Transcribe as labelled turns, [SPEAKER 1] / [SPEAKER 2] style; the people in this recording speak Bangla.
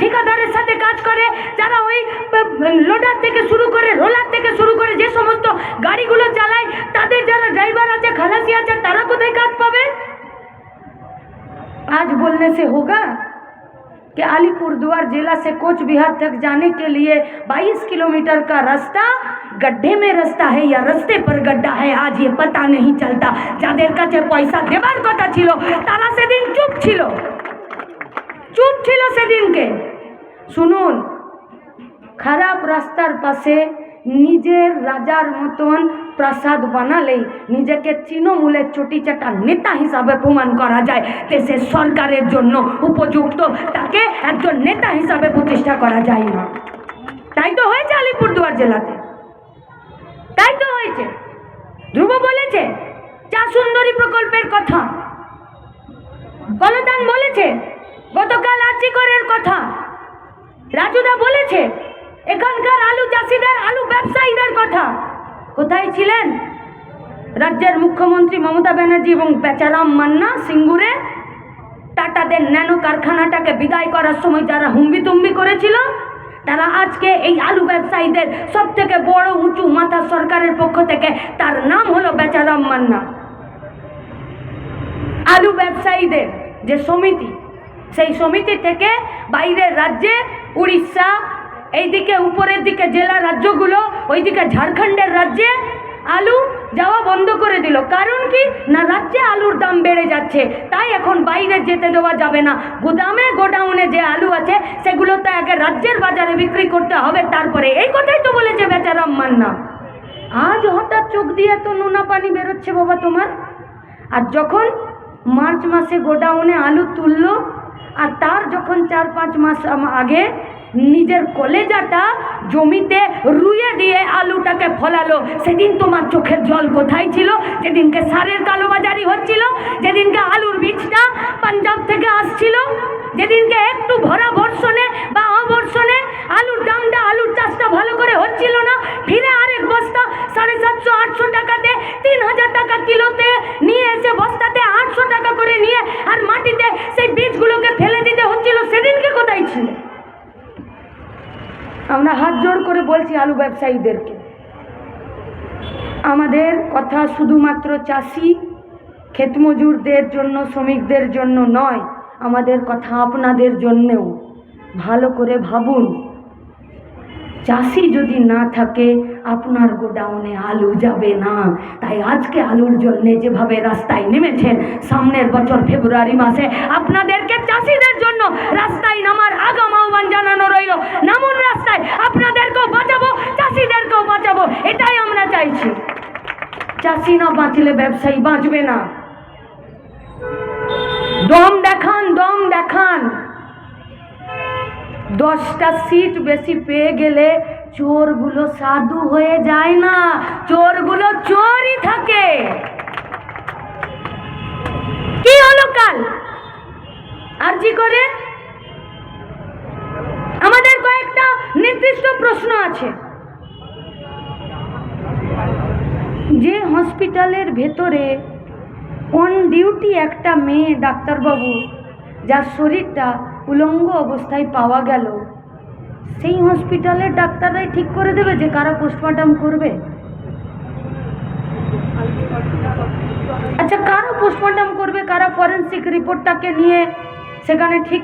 [SPEAKER 1] ঠিকাদারের সাথে কাজ করে, যারা ওই লোডার থেকে শুরু করে রোলার থেকে শুরু করে যে সমস্ত গাড়িগুলো চালায়, তাদের যারা ড্রাইভার আছে খালাসি আছে, তারা কোথায় কাজ পাবে? आज बोलने से होगा कि अलीपुरद्वार जिला से कोच बिहार तक जाने के लिए 22 किलोमीटर का रास्ता गड्ढे में रास्ता है या रास्ते पर गड्ढा है, आज ये पता नहीं चलता। যাদের কাছে পয়সা দেবার কথা ছিল তারা সেদিন চুপ ছিল সেদিনকে। শুনুন, খারাপ রাস্তার পাশে নিজের রাজার মতন প্রাসাদ বানালে নিজেকে তৃণমূলের চটিচাটা নেতা হিসাবে প্রমাণ করা যায়, দেশের সরকারের জন্য উপযুক্ত তাকে একজন নেতা হিসাবে প্রতিষ্ঠা করা যায় না। তাই তো হয়েছে আলিপুরদুয়ার জেলাতে, তাই তো হয়েছে। ধ্রুব বলেছে চা সুন্দরী প্রকল্পের কথা, কলতান বলেছে গতকাল আর্চিকরের কথা, রাজুদা বলেছে এখানকার আলু চাষিদের আলু ব্যবসায়ীদের কথা। কোথায় ছিলেন রাজ্যের মুখ্যমন্ত্রী মমতা ব্যানার্জি এবং বেচারাম মান্না সিঙ্গুরে? টাটাদের ন্যানো কারখানাটাকে বিদায় করার সময় যারা হুম্বিতুম্বি করেছিল, তারা আজকে এই আলু ব্যবসায়ীদের সব থেকে বড় উঁচু মাথা সরকারের পক্ষ থেকে, তার নাম হলো বেচারাম মান্না। আলু ব্যবসায়ীদের যে সমিতি, সেই সমিতি থেকে বাইরের রাজ্যে উড়িষ্যা, এইদিকে উপরের দিকে জেলা রাজ্যগুলো, ওইদিকে ঝাড়খণ্ডের রাজ্যে আলু যাওয়া বন্ধ করে দিল। কারণ কি না, রাজ্যে আলুর দাম বেড়ে যাচ্ছে, তাই এখন বাইরে যেতে দেওয়া যাবে না। গুদামে গোডাউনে যে আলু আছে সেগুলো তো আগে রাজ্যের বাজারে বিক্রি করতে হবে, তারপরে। এই কথাই তো বলেছে বেচারাম মান্না। আজ হঠাৎ চোখ দিয়ে তো নোনা পানি বেরোচ্ছে বাবা তোমার। আর যখন মার্চ মাসে গোডাউনে আলু তুললো, আর তার যখন 4-5 মাস আগে নিজের কলেজাটা জমিতে রুইয়ে দিয়ে আলুটাকে ফলালো, সেদিন তোমার চোখের জল কোথায় ছিল? যেদিনকে সারের কালোবাজারি হচ্ছিল, যেদিনকে আলুর বীজটা পাঞ্জাব থেকে আসছিল, যেদিনকে একটু ভরা বর্ষণে বা অবর্ষণে আলুর দামটা, আলুর চাষটা ভালো করে হচ্ছিল না, ফিরে আরেক বস্তা 750-800 টাকাতে, 3000 টাকা কিলোতে নিয়ে এসে বস্তাতে 800 টাকা করে নিয়ে আর মাটিতে সেই বীজগুলোকে ফেলে দিতে হচ্ছিল, সেদিনকে কোথায় ছিল? আমরা হাত জোড় করে বলছি আলু ব্যবসায়ীদেরকে, আমাদের কথা শুধুমাত্র চাষি ক্ষেতমজুরদের জন্য, শ্রমিকদের জন্য নয়, আমাদের কথা আপনাদের জন্যেও। ভালো করে ভাবুন, চাষি যদি না থাকে আপনার গোডাউনে আলু যাবে না। তাই আজকে আলুর জন্য যেভাবে রাস্তায় নেমেছেন, সামনের বছর ফেব্রুয়ারি মাসে আপনাদেরকে চাষিদের জন্য রাস্তায় নামার আগাম আহ্বান জানানো রইল। নামুন রাস্তায়, আপনাদেরকেও বাঁচাবো, চাষিদেরকেও বাঁচাবো, এটাই আমরা চাইছি। চাষি না বাঁচলে ব্যবসায়ী বাঁচবে না। দম দেখান, দম দেখান। 10টা সিট বেশি পেয়ে গেলে চোরগুলো সাধু হয়ে যায় না, চোরগুলো চোরই থাকে। কি হলো কাল আরজি করে? আমাদের কয়েকটা নির্দিষ্ট প্রশ্ন আছে। যে হসপিটালের ভেতরে অন ডিউটি একটা মেয়ে ডাক্তারবাবু, যার শরীরটা উলঙ্গ অবস্থায় পাওয়া গেল, সেই হসপিটালের ডাক্তাররাই ঠিক করে দেবে যে কারা পোস্টমর্টম করবে? আচ্ছা, কারা পোস্টমর্টম করবে, কারা ফরেন্সিক রিপোর্টটাকে নিয়ে সেখানে ঠিক